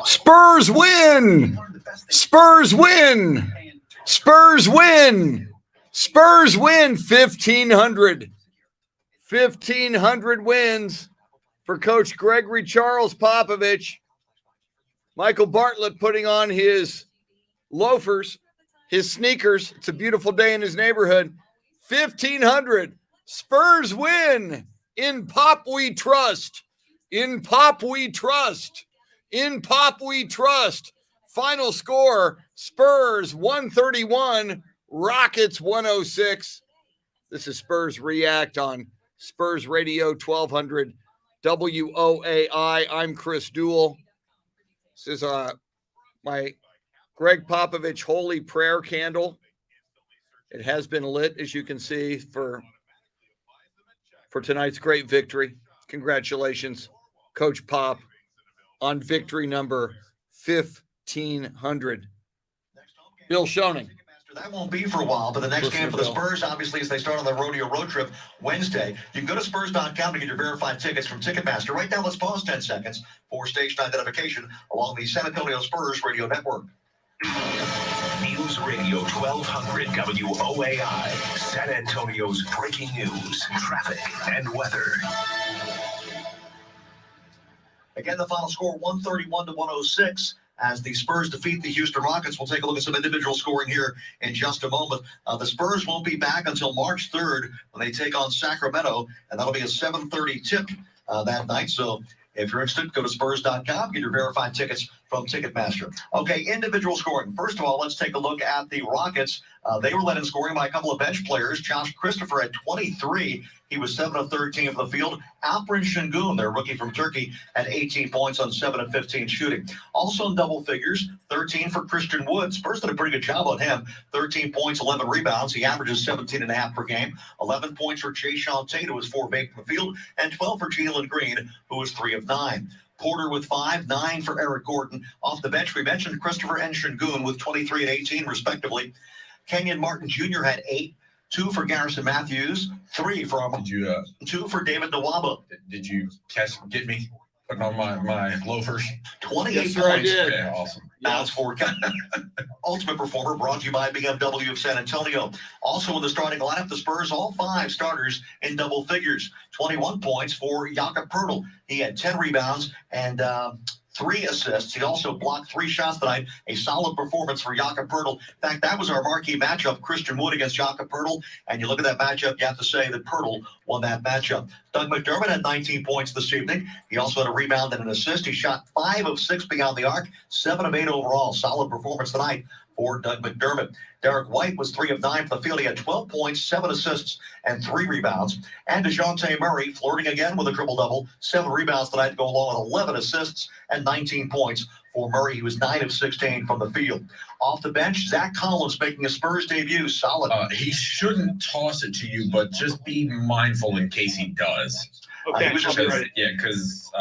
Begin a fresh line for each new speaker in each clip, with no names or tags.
Spurs win! Spurs win! Spurs win! Spurs win! 1,500. 1,500 wins for Coach Gregory Charles Popovich. Michael Bartlett putting on his loafers, his sneakers. It's a beautiful day in his neighborhood. 1,500. Spurs win. In Pop we trust. In Pop we trust. In Pop we trust. Final score, Spurs 131, Rockets 106. This is Spurs React on Spurs Radio 1200 WOAI. I'm Chris Duel. This is my Greg Popovich holy prayer candle. It has been lit, as you can see, for tonight's great victory. Congratulations, Coach Pop, on victory number 1,500. Bill Schoening.
That won't be for a while, but the next game for the Spurs, obviously, as they start on the Rodeo Road Trip Wednesday. You can go to Spurs.com to get your verified tickets from Ticketmaster. Right now, let's pause 10 seconds for station identification along the San Antonio Spurs Radio Network.
News Radio 1200 WOAI, San Antonio's breaking news, traffic, and weather.
Again, the final score 131 to 106 as the Spurs defeat the Houston Rockets. We'll take a look at some individual scoring here in just a moment. The Spurs won't be back until March 3rd when they take on Sacramento, and that'll be a 7:30 tip that night. So if you're interested, go to Spurs.com, get your verified tickets from Ticketmaster. Okay, individual scoring. First of all, let's take a look at the Rockets. They were led in scoring by a couple of bench players. Josh Christopher at 23. He was 7 of 13 from the field. Alperen Şengün, their rookie from Turkey, had 18 points on 7 of 15 shooting. Also in double figures, 13 for Christian Wood. Spurs did a pretty good job on him. 13 points, 11 rebounds. He averages 17.5 per game. 11 points for Jae'Sean Tate, who was 4 of 8 from the field, and 12 for Jalen Green, who was 3 of 9. Porter with 5, 9 for Eric Gordon. Off the bench, we mentioned Christopher and Şengün with 23 and 18, respectively. Kenyon Martin Jr. had 8. 2 for Garrison Matthews, 3 for 2 for David Nwaba.
Did you get me putting on my loafers?
28
yes, sir,
points.
I did.
Yeah, awesome.
That's for Ultimate Performer, brought to you by BMW of San Antonio. Also in the starting lineup, the Spurs, all 5 starters in double figures. 21 points for Jakob Poeltl. He had 10 rebounds and 3 assists. He also blocked 3 shots tonight. A solid performance for Jakob Poeltl. In fact, that was our marquee matchup, Christian Wood against Jakob Poeltl. And you look at that matchup, you have to say that Poeltl won that matchup. Doug McDermott had 19 points this evening. He also had a rebound and an assist. He shot 5 of 6 beyond the arc, 7 of 8 overall. Solid performance tonight for Doug McDermott. Derek White was 3 of 9 from the field. He had 12 points, 7 assists, and 3 rebounds. And DeJounte Murray flirting again with a triple-double. 7 rebounds tonight to go along with 11 assists and 19 points for Murray. He was 9 of 16 from the field. Off the bench, Zach Collins making a Spurs debut. Solid.
He shouldn't toss it to you, but just be mindful in case he does.
Okay,
because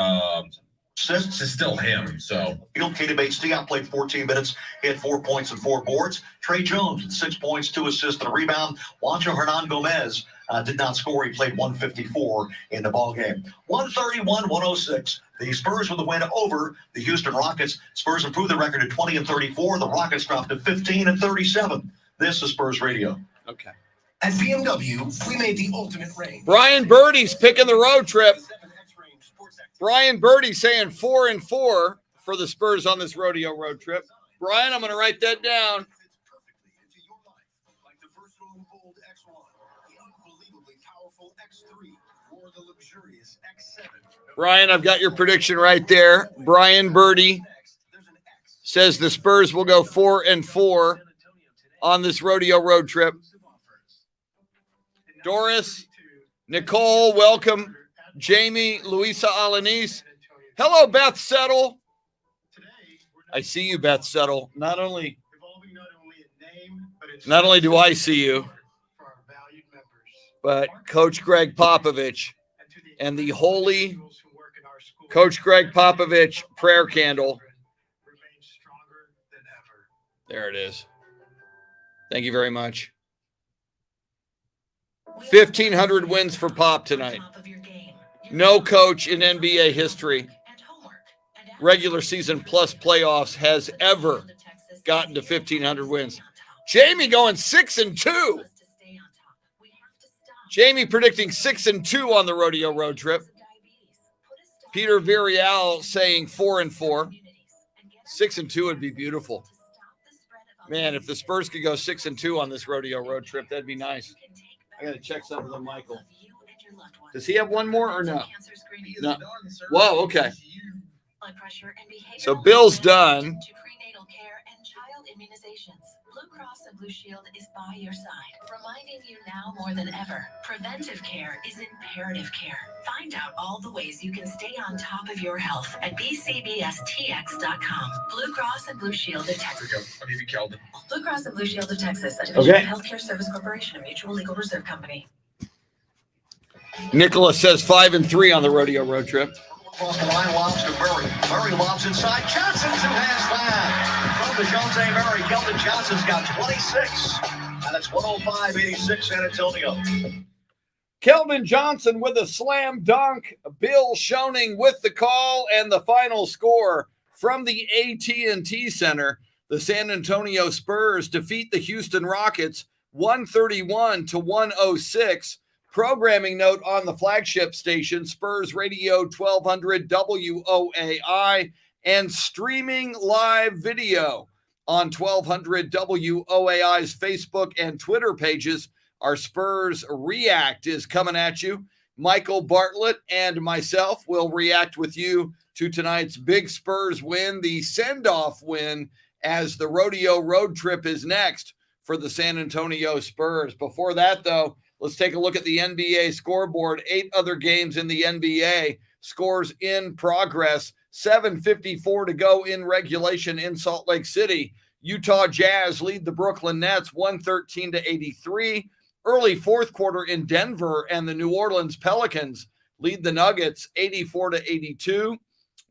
assists is still him. So
field, Keita Bates-Diop played 14 minutes. He had 4 points and 4 boards. Trey Jones with 6 points, 2 assists, and a rebound. Juancho Hernan Gomez did not score. He played 154 in the ballgame. 131-106. The Spurs with the win over the Houston Rockets. Spurs improved the record to 20 and 34. The Rockets dropped to 15 and 37. This is Spurs Radio.
Okay.
At BMW, we made the ultimate range.
Brian Birdie's picking the road trip. Brian Birdie saying 4 and 4 for the Spurs on this Rodeo Road Trip. Brian, I'm going to write that down. Brian, I've got your prediction right there. Brian Birdie says the Spurs will go 4 and 4 on this Rodeo Road Trip. Doris, Nicole, welcome. Jamie, Luisa Alanis. Hello, Beth Settle. I see you, Beth Settle. Not only do I see you, but Coach Greg Popovich and the holy Coach Greg Popovich prayer candle. There it is. Thank you very much. 1,500 wins for Pop tonight. No coach in NBA history regular season plus playoffs has ever gotten to 1,500 wins. Jamie going 6-2. Jamie predicting 6-2 on the Rodeo Road Trip. Peter Villarreal saying 4-4. 6-2 would be beautiful. Man, if the Spurs could go 6-2 on this Rodeo Road Trip, that'd be nice. I got to check something with Michael. Does he have one more or no? No. Whoa, okay. So Bill's done.
Blue Cross and Blue Shield is by your side, reminding you now more than ever, preventive care is imperative care. Find out all the ways you can stay on top of your health at bcbstx.com. Blue Cross and Blue Shield of Texas.
I'll give you Kelvin.
Blue Cross and Blue Shield of Texas, a division of Healthcare Service Corporation, a mutual legal reserve company.
Nicholas says 5-3 on the Rodeo Road Trip.
Across the line, lobs to Murray. Murray lobs inside. Johnson two-hands flat. From DeJounte Murray, Keldon Johnson's got 26. And it's 105-86 San Antonio.
Keldon Johnson with a slam dunk. Bill Schoening with the call and the final score from the AT&T Center. The San Antonio Spurs defeat the Houston Rockets 131-106. Programming note on the flagship station, Spurs Radio 1200 WOAI, and streaming live video on 1200 WOAI's Facebook and Twitter pages. Our Spurs React is coming at you. Michael Bartlett and myself will react with you to tonight's big Spurs win, the send-off win, as the Rodeo Road Trip is next for the San Antonio Spurs. Before that, though, let's take a look at the NBA scoreboard. 8 other games in the NBA. Scores in progress. 7:54 to go in regulation in Salt Lake City. Utah Jazz lead the Brooklyn Nets 113-83. Early fourth quarter in Denver, and the New Orleans Pelicans lead the Nuggets 84-82.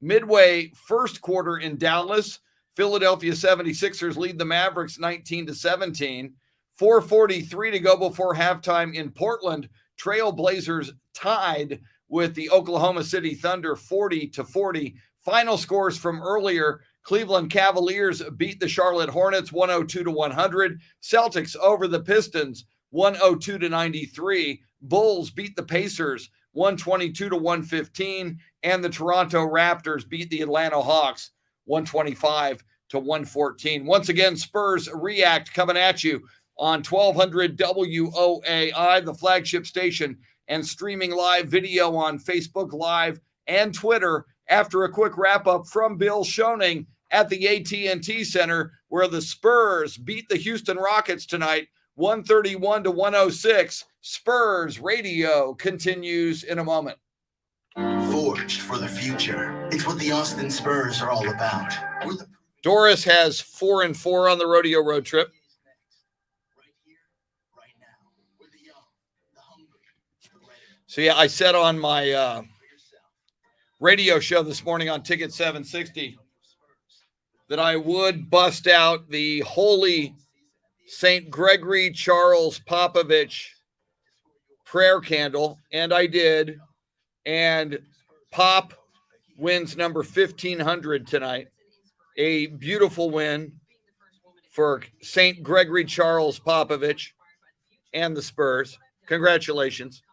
Midway first quarter in Dallas, Philadelphia 76ers lead the Mavericks 19-17. 4:43 to go before halftime in Portland. Trailblazers tied with the Oklahoma City Thunder 40-40. Final scores from earlier: Cleveland Cavaliers beat the Charlotte Hornets 102-100. Celtics over the Pistons 102-93. Bulls beat the Pacers 122-115. And the Toronto Raptors beat the Atlanta Hawks 125-114. Once again, Spurs React coming at you on 1200 WOAI, the flagship station, and streaming live video on Facebook Live and Twitter after a quick wrap-up from Bill Schoening at the AT&T Center, where the Spurs beat the Houston Rockets tonight 131-106. Spurs Radio continues in a moment.
Forged for the future. It's what the Austin Spurs are all about.
Doris has 4-4 on the Rodeo Road Trip. So, yeah, I said on my radio show this morning on Ticket 760 that I would bust out the holy St. Gregory Charles Popovich prayer candle, and I did. And Pop wins number 1,500 tonight. A beautiful win for St. Gregory Charles Popovich and the Spurs. Congratulations.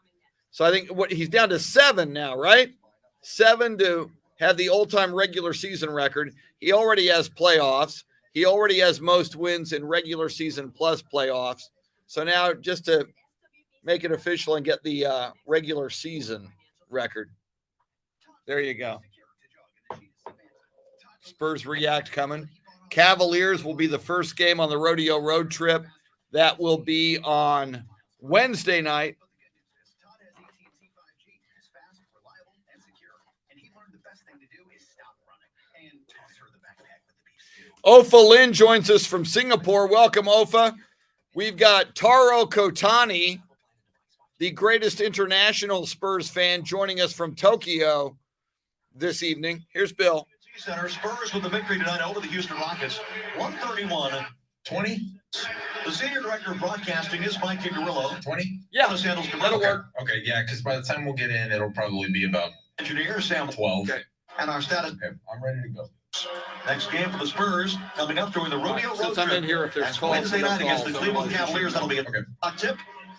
So I think he's down to 7 now, right? 7 to have the all-time regular season record. He already has playoffs. He already has most wins in regular season plus playoffs. So now just to make it official and get the regular season record. There you go. Spurs React coming. Cavaliers will be the first game on the Rodeo Road Trip. That will be on Wednesday night. Ofa Lin joins us from Singapore. Welcome, Ofa. We've got Taro Kotani, the greatest international Spurs fan, joining us from Tokyo this evening. Here's Bill.
Center Spurs with the victory tonight over the Houston Rockets, 131-20. The senior director of broadcasting is Mike Gigarillo.
20?
Yeah,
that'll
work.
Okay, yeah, because by the time we'll get in, it'll probably be about
engineer Sam
12.
Okay.
And our status.
Okay, I'm ready to go.
Next game for the Spurs coming up during the Rodeo Road Trip.
Since I'm in here, if there's
That's
calls,
Wednesday night against the Cleveland
otherwise
Cavaliers. That'll be a
Okay.
hot tip.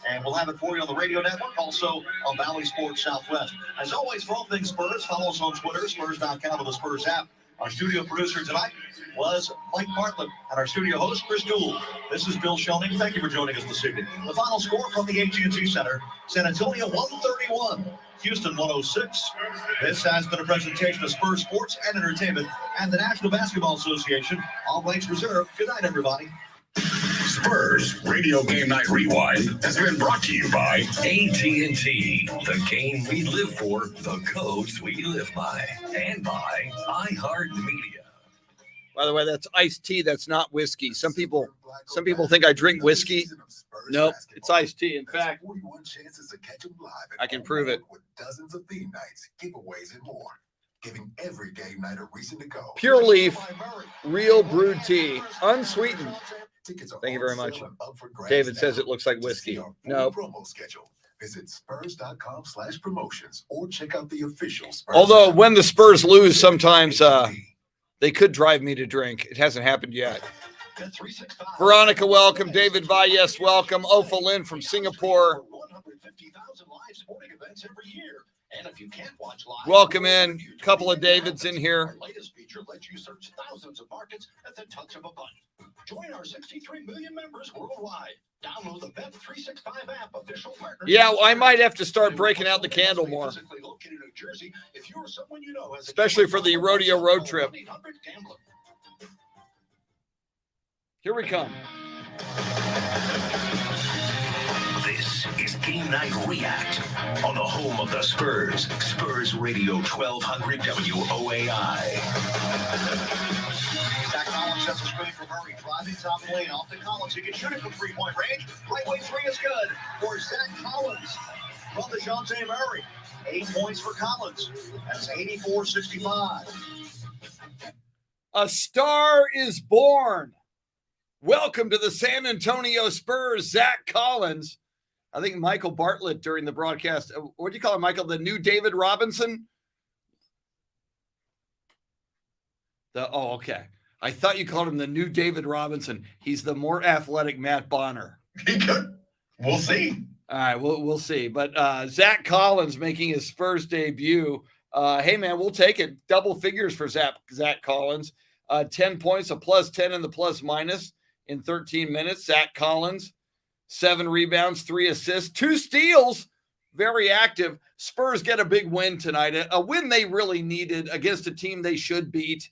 And we'll have it for you on the radio network, also on Valley Sports Southwest. As always, for all things Spurs, follow us on Twitter, Spurs.com, or the Spurs app. Our studio producer tonight was Mike Bartlett, and our studio host, Chris Duel. This is Bill Schoening. Thank you for joining us this evening. The final score from the AT&T Center, San Antonio 131, Houston 106. This has been a presentation of Spurs Sports and Entertainment and the National Basketball Association. All rights reserved. Good night, everybody.
Spurs Radio Game Night Rewind has been brought to you by AT&T. The game we live for, the codes we live by, and by iHeartMedia.
By the way, that's iced tea. That's not whiskey. Some people think I drink whiskey. Nope, it's iced tea. In fact, I can prove it.
With dozens of theme nights, giveaways, and more, giving every game night a reason to go.
Pure leaf, real brewed tea, unsweetened. Thank you very much. David says it looks like whiskey. No.
Promo schedule. Visit spurs.com/promotions or check out the official Spurs.
Although when the Spurs lose, sometimes they could drive me to drink. It hasn't happened yet. Veronica, welcome. David Valles, welcome. Ofa Lynn from Singapore.
150,000 live sporting events every year. And if you can't watch live,
Welcome in. Couple of Davids in here.
Our latest feature lets you search thousands of markets at the touch of a button. Join our 63 million members worldwide. Download the Bet365 app, official partner.
Yeah, I might have to start breaking out the candle more. Especially for the Rodeo Road Trip. Here we come.
This is Game Night React on the home of the Spurs, Spurs Radio 1200 WOAI.
Zach Collins sets the screen for Murray, driving top lane off to Collins. He can shoot it from three-point range. Right wing three is good for Zach Collins from DeJounte Murray. 8 points for Collins. That's 84-65.
A star is born. Welcome to the San Antonio Spurs, Zach Collins. I think Michael Bartlett during the broadcast. What do you call him, Michael? The new David Robinson? Okay. I thought you called him the new David Robinson. He's the more athletic Matt Bonner.
He could. We'll see.
All right, we'll see. But Zach Collins making his Spurs debut. Hey, man, we'll take it. Double figures for Zach Collins. 10 points, a plus 10 in the plus minus in 13 minutes. Zach Collins, 7 rebounds, 3 assists, 2 steals. Very active. Spurs get a big win tonight. A win they really needed against a team they should beat.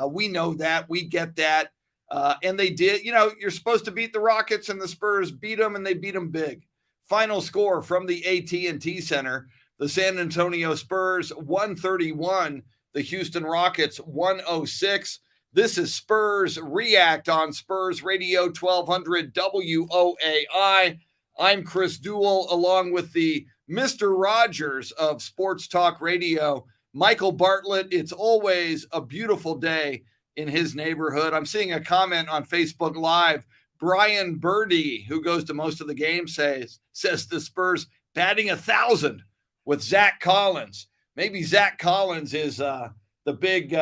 We know that. We get that. And they did. You know, you're supposed to beat the Rockets, and the Spurs beat them, and they beat them big. Final score from the AT&T Center, the San Antonio Spurs 131, the Houston Rockets 106. This is Spurs React on Spurs Radio 1200 WOAI. I'm Chris Duel, along with the Mr. Rogers of Sports Talk Radio, Michael Bartlett. It's always a beautiful day in his neighborhood. I'm seeing a comment on Facebook Live. Brian Birdie, who goes to most of the games, says the Spurs batting 1,000 with Zach Collins. Maybe Zach Collins is the big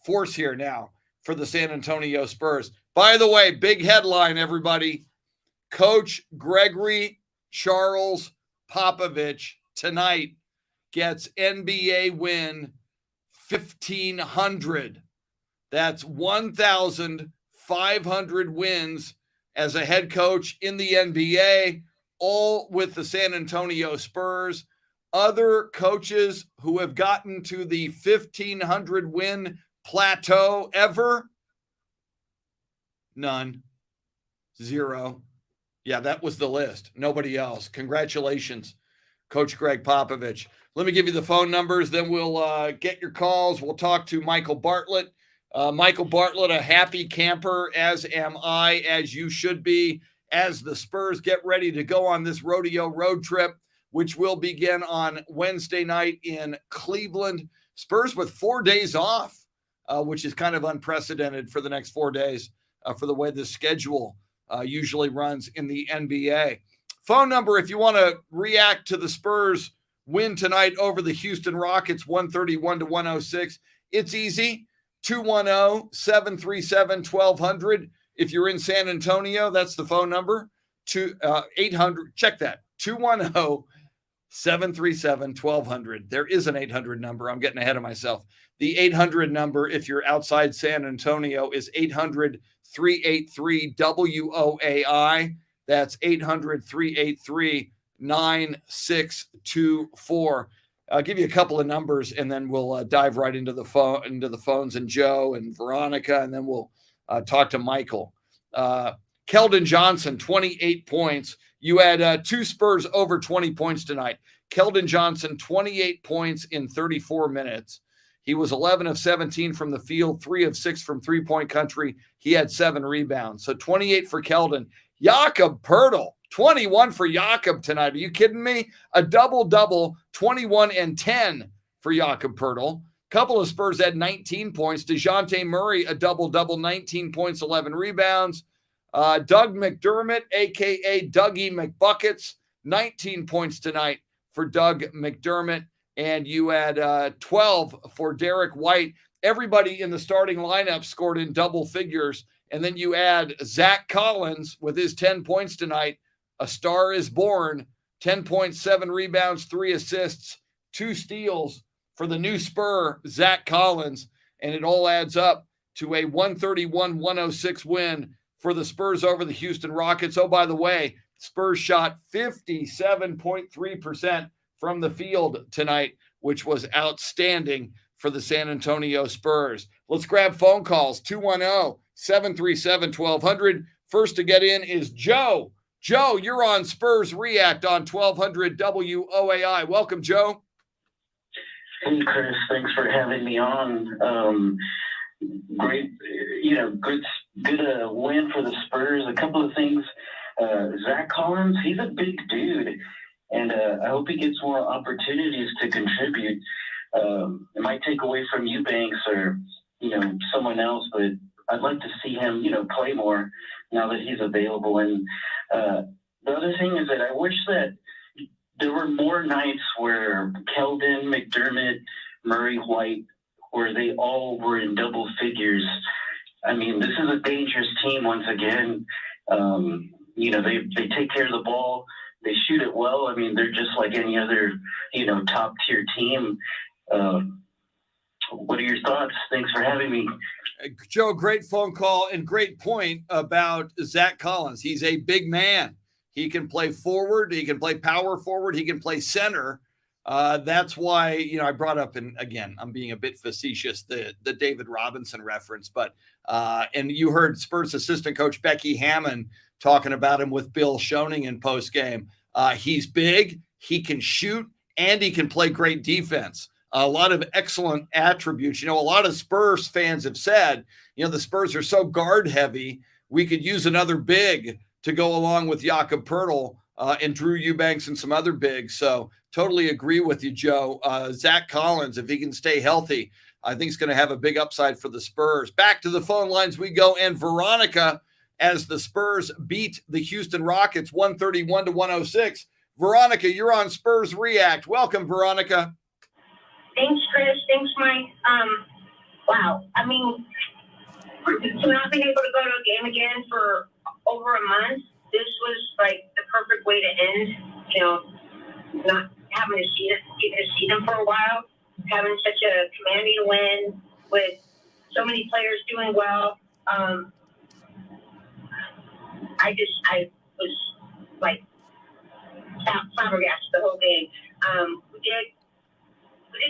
force here now for the San Antonio Spurs. By the way, big headline, everybody. Coach Gregory Charles Popovich tonight gets NBA win 1,500. That's 1,500 wins as a head coach in the NBA, all with the San Antonio Spurs. Other coaches who have gotten to the 1,500 win plateau ever? None. 0. Yeah, that was the list. Nobody else. Congratulations, Coach Greg Popovich. Let me give you the phone numbers, then we'll get your calls. We'll talk to Michael Bartlett. Michael Bartlett, a happy camper, as am I, as you should be, as the Spurs get ready to go on this rodeo road trip, which will begin on Wednesday night in Cleveland. Spurs with 4 days off, which is kind of unprecedented for the next 4 days for the way the schedule usually runs in the NBA. Phone number, if you want to react to the Spurs win tonight over the Houston Rockets, 131-106. It's easy. 210-737-1200. If you're in San Antonio, that's the phone number. 800. Check that. 210-737-1200. There is an 800 number. I'm getting ahead of myself. The 800 number, if you're outside San Antonio, is 800-383-WOAI. That's 800-383-9624. I'll give you a couple of numbers, and then we'll dive right into the phones and Joe and Veronica, and then we'll talk to Michael. Keldon Johnson, 28 points. You had 2 Spurs over 20 points tonight. Keldon Johnson, 28 points in 34 minutes. He was 11 of 17 from the field, 3 of 6 from three-point country. He had 7 rebounds. So 28 for Keldon. Jakob Poeltl, 21 for Jakob tonight. Are you kidding me? A double-double, 21 and 10 for Jakob Poeltl. Couple of Spurs had 19 points. DeJounte Murray, a double-double, 19 points, 11 rebounds. Doug McDermott, a.k.a. Dougie McBuckets, 19 points tonight for Doug McDermott. And you had 12 for Derek White. Everybody in the starting lineup scored in double figures. And then you add Zach Collins with his 10 points tonight. A star is born. 10 points, 7 rebounds, 3 assists, 2 steals for the new Spur, Zach Collins. And it all adds up to a 131-106 win for the Spurs over the Houston Rockets. Oh, by the way, Spurs shot 57.3% from the field tonight, which was outstanding for the San Antonio Spurs. Let's grab phone calls. 210-737-1200. First to get in is Joe. Joe, you're on Spurs React on 1200 WOAI. Welcome, Joe.
Hey, Chris. Thanks for having me on. Great, good win for the Spurs. A couple of things. Zach Collins, he's a big dude, and I hope he gets more opportunities to contribute. It might take away from Eubanks or, someone else, but I'd like to see him, play more now that he's available. And the other thing is that I wish that there were more nights where Keldon, McDermott, Murray, White, where they all were in double figures. I mean, this is a dangerous team once again. They take care of the ball. They shoot it well. I mean, they're just like any other, top-tier team. What are your thoughts? Thanks for having me.
Joe, great phone call and great point about Zach Collins. He's a big man. He can play forward. He can play power forward. He can play center. That's why, I brought up, and again, I'm being a bit facetious, the David Robinson reference, but, and you heard Spurs assistant coach Becky Hammond talking about him with Bill Schoening in post game. He's big, he can shoot, and he can play great defense. A lot of excellent attributes. A lot of Spurs fans have said, the Spurs are so guard heavy. We could use another big to go along with Jakob Poeltl and Drew Eubanks and some other bigs. So totally agree with you, Joe. Zach Collins, if he can stay healthy, I think he's going to have a big upside for the Spurs. Back to the phone lines we go. And Veronica, as the Spurs beat the Houston Rockets 131-106. Veronica, you're on Spurs React. Welcome, Veronica.
Thanks, Chris. Thanks, Mike. Wow. I mean, to not being able to go to a game again for over a month, this was like the perfect way to end, not having to see them for a while, having such a commanding win with so many players doing well. I was like flabbergasted the whole game. We did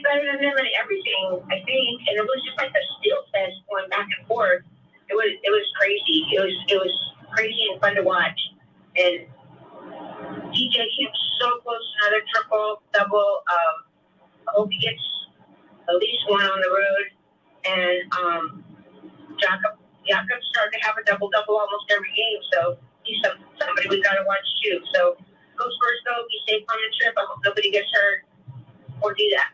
better than them in everything, I think, and it was just like a steel fest going back and forth. It was crazy. It was crazy and fun to watch. And DJ came so close to another triple-double. I hope he gets at least one on the road. And Jakob started to have a double-double almost every game, so he's somebody we got to watch too. So go Spurs, go. Be safe on the trip. I hope nobody gets hurt or do that.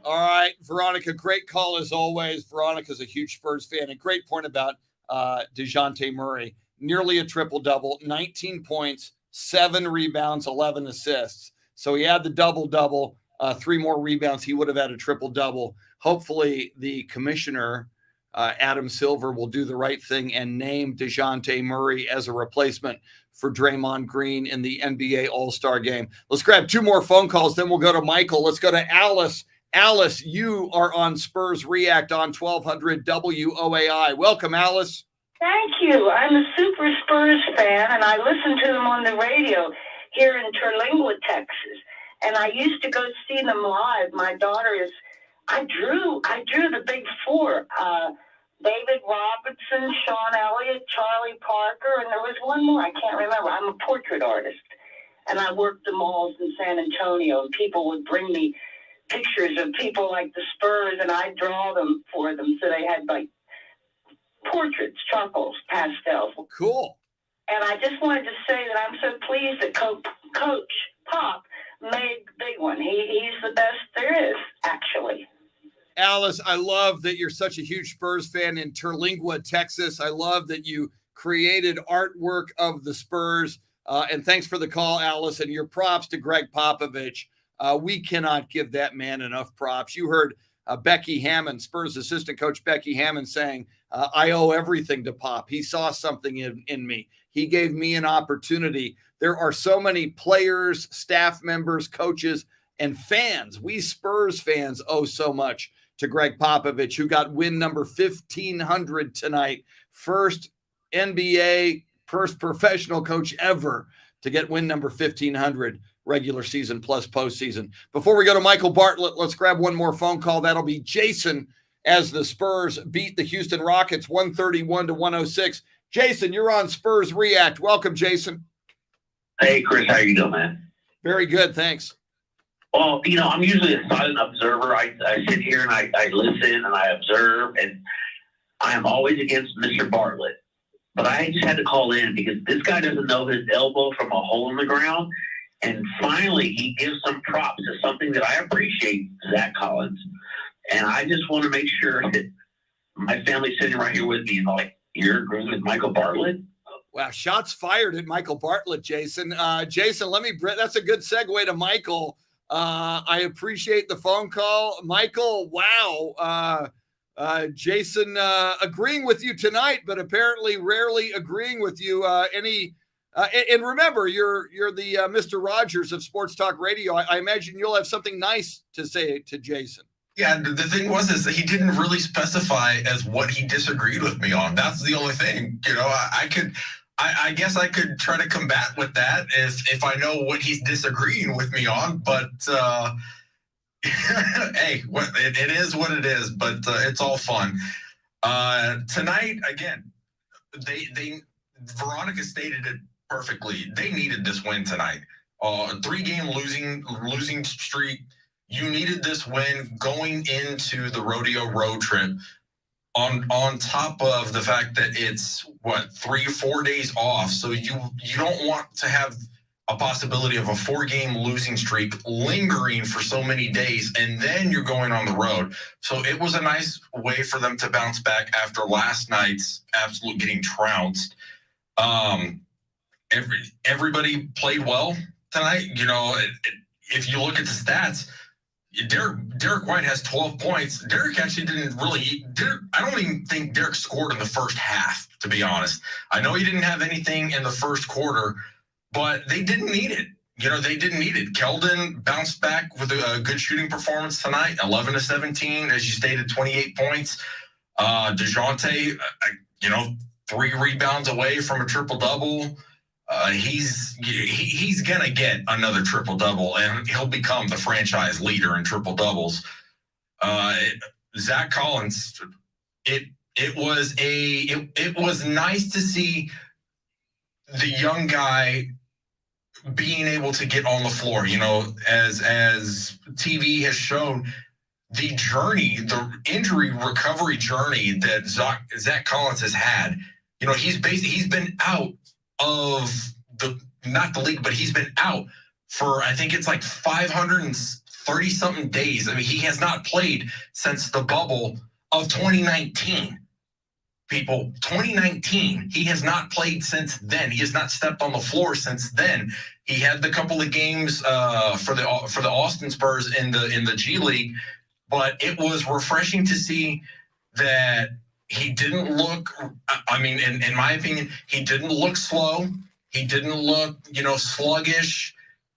All right, Veronica, great call as always. Veronica's a huge Spurs fan. And great point about DeJounte Murray. Nearly a triple-double, 19 points, 7 rebounds, 11 assists. So he had the double-double. 3 more rebounds, he would have had a triple-double. Hopefully the commissioner, Adam Silver, will do the right thing and name DeJounte Murray as a replacement for Draymond Green in the NBA All-Star game. Let's grab 2 more phone calls, then we'll go to Michael. Let's go to Alice. Alice, you are on Spurs React on 1200 WOAI. Welcome, Alice.
Thank you. I'm a super Spurs fan, and I listen to them on the radio here in Terlingua, Texas. And I used to go see them live. My daughter is, I drew the big 4. David Robertson, Sean Elliott, Charlie Parker, and there was one more. I can't remember. I'm a portrait artist, and I worked the malls in San Antonio, and people would bring me pictures of people like the Spurs, and I'd draw them for them. So they had like portraits, charcoals, pastels.
Cool.
And I just wanted to say that I'm so pleased that Coach Pop made the big one. He's the best there is, actually.
Alice, I love that you're such a huge Spurs fan in Terlingua, Texas. I love that you created artwork of the Spurs. And thanks for the call, Alice, and your props to Greg Popovich. We cannot give that man enough props. You heard Becky Hammond, Spurs assistant coach Becky Hammond, saying, I owe everything to Pop. He saw something in me. He gave me an opportunity. There are so many players, staff members, coaches, and fans. We Spurs fans owe so much to Greg Popovich, who got win number 1,500 tonight. First NBA, first professional coach ever to get win number 1,500, regular season plus postseason. Before we go to Michael Bartlett, let's grab one more phone call. That'll be Jason as the Spurs beat the Houston Rockets 131-106. Jason, you're on Spurs React. Welcome, Jason.
Hey, Chris, how you doing, man?
Very good, thanks.
Well, I'm usually a silent observer. I sit here and I listen and I observe, and I am always against Mr. Bartlett. But I just had to call in because this guy doesn't know his elbow from a hole in the ground. And finally, he gives some props to something that I appreciate, Zach Collins. And I just want to make sure that my family's sitting right here with me and like, you're agreeing with Michael Bartlett?
Wow, shots fired at Michael Bartlett, Jason. Jason, that's a good segue to Michael. I appreciate the phone call. Michael, wow. Jason agreeing with you tonight, but apparently rarely agreeing with you. And remember, you're the Mr. Rogers of Sports Talk Radio. I imagine you'll have something nice to say to Jason.
Yeah, the thing was is that he didn't really specify as what he disagreed with me on. That's the only thing. I guess I could try to combat with that if I know what he's disagreeing with me on. But hey, it is what it is. But it's all fun. Tonight, again, Veronica stated it perfectly. They needed this win tonight. A 3-game losing streak. You needed this win going into the Rodeo Road Trip. On top of the fact that it's 3 or 4 days off, so you don't want to have a possibility of a 4-game losing streak lingering for so many days, and then you're going on the road. So it was a nice way for them to bounce back after last night's absolute getting trounced. Everybody played well tonight. If you look at the stats, Derek White has 12 points. Derek actually didn't really. I don't even think Derek scored in the first half, to be honest. I know he didn't have anything in the first quarter, but they didn't need it. They didn't need it. Keldon bounced back with a good shooting performance tonight, 11-17, as you stated, 28 points. DeJounte, 3 rebounds away from a triple-double. He's gonna get another triple double, and he'll become the franchise leader in triple doubles. Zach Collins, it was nice to see the young guy being able to get on the floor. As TV has shown, the injury recovery journey that Zach Collins has had. He's been out of not the league, but he's been out for, I think it's like 530 something days. I mean, he has not played since the bubble of 2019. people, 2019, he has not played since then. He has not stepped on the floor since then. He had the couple of games for the Austin Spurs in the G League, but it was refreshing to see that he didn't look, I mean, in my opinion, he didn't look slow. He didn't look, sluggish.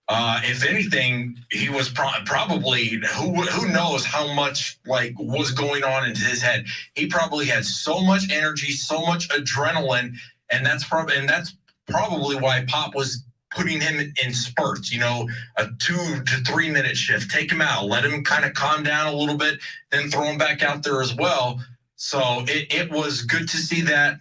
If anything, he was probably, who knows how much was going on in his head. He probably had so much energy, so much adrenaline, and that's probably why Pop was putting him in spurts, a 2 to 3 minute shift. Take him out, let him kind of calm down a little bit, then throw him back out there as well. So it was good to see that.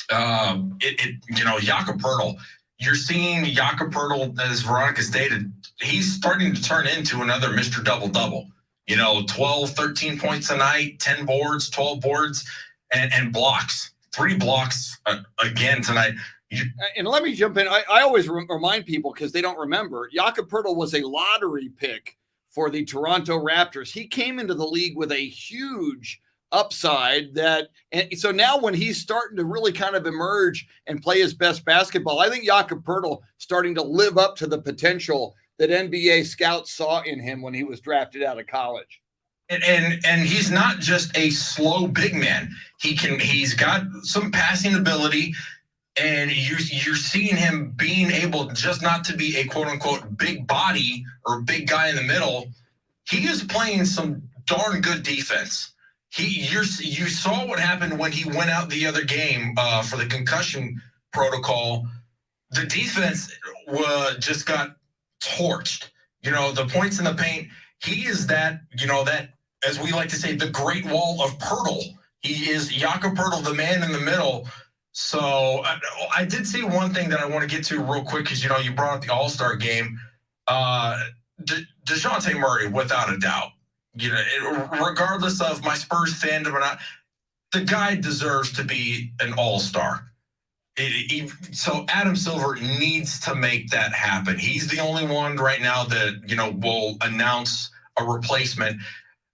Jakob Poeltl, you're seeing Jakob Poeltl, as Veronica stated, he's starting to turn into another Mr. Double-Double. 12, 13 points a night, 10 boards, 12 boards, and blocks. 3 blocks again tonight.
And let me jump in. I always remind people, because they don't remember, Jakob Poeltl was a lottery pick for the Toronto Raptors. He came into the league with a huge upside and so now when he's starting to really kind of emerge and play his best basketball, I think Jakob Poeltl starting to live up to the potential that NBA scouts saw in him when he was drafted out of college.
And he's not just a slow big man. He's got some passing ability, and you're seeing him being able just not to be a quote unquote big body or big guy in the middle. He is playing some darn good defense. You saw what happened when he went out the other game for the concussion protocol. The defense just got torched. The points in the paint. He is that, as we like to say, the Great Wall of Poeltl. He is Jakob Poeltl, the man in the middle. So I did see one thing that I want to get to real quick, because you brought up the All-Star game. DeJounte Murray, without a doubt. Regardless of my Spurs fandom or not, the guy deserves to be an all-star. So Adam Silver needs to make that happen. He's the only one right now that, will announce a replacement.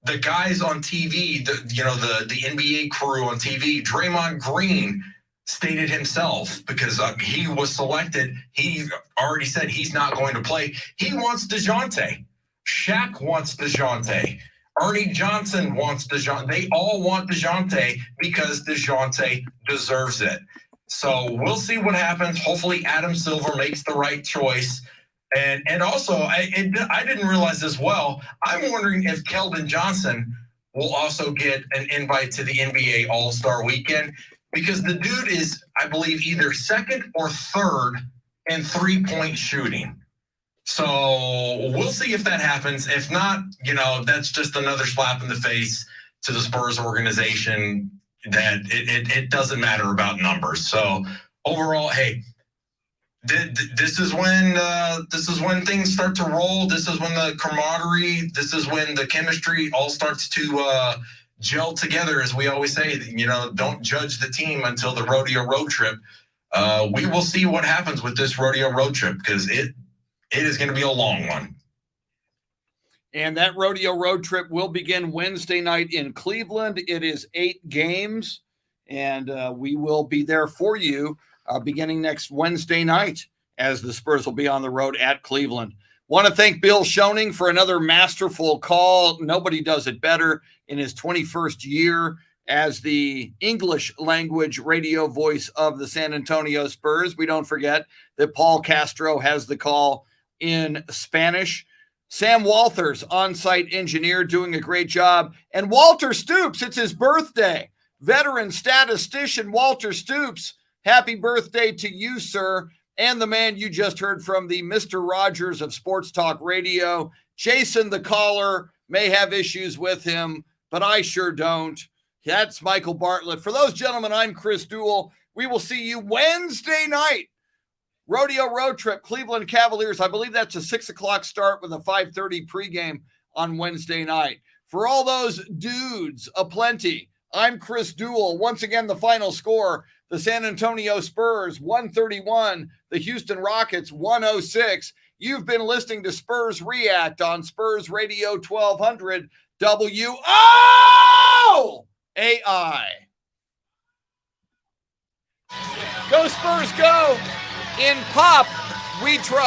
The guys on TV, the NBA crew on TV, Draymond Green stated himself, because he was selected, he already said he's not going to play. He wants DeJounte. Shaq wants DeJounte. Ernie Johnson wants DeJounte. They all want DeJounte because DeJounte deserves it. So we'll see what happens. Hopefully Adam Silver makes the right choice. And also, I didn't realize this well. I'm wondering if Keldon Johnson will also get an invite to the NBA All-Star Weekend, because the dude is, I believe, either second or third in three-point shooting. So we'll see if that happens. If not, that's just another slap in the face to the Spurs organization that it doesn't matter about numbers. So overall, hey, this is when things start to roll. This is when the camaraderie, this is when the chemistry all starts to gel together. As we always say, don't judge the team until the Rodeo Road Trip. We will see what happens with this Rodeo Road Trip, because it is going to be a long one.
And that Rodeo Road Trip will begin Wednesday night in Cleveland. It is 8 games, and we will be there for you beginning next Wednesday night, as the Spurs will be on the road at Cleveland. Want to thank Bill Schoening for another masterful call. Nobody does it better in his 21st year as the English language radio voice of the San Antonio Spurs. We don't forget that Paul Castro has the call in Spanish. Sam Walters, on-site engineer, doing a great job. And Walter Stoops, it's his birthday. Veteran statistician Walter Stoops, happy birthday to you, sir. And the man you just heard from, the Mr. Rogers of Sports Talk Radio. Jason, the caller, may have issues with him, but I sure don't. That's Michael Bartlett. For those gentlemen, I'm Chris Duel. We will see you Wednesday night. Rodeo Road Trip, Cleveland Cavaliers. I believe that's a 6 o'clock start with a 5:30 pregame on Wednesday night. For all those dudes aplenty, I'm Chris Duel. Once again, the final score, the San Antonio Spurs 131, the Houston Rockets 106. You've been listening to Spurs React on Spurs Radio 1200 WOAI. Go Spurs, go! In pop, we trust.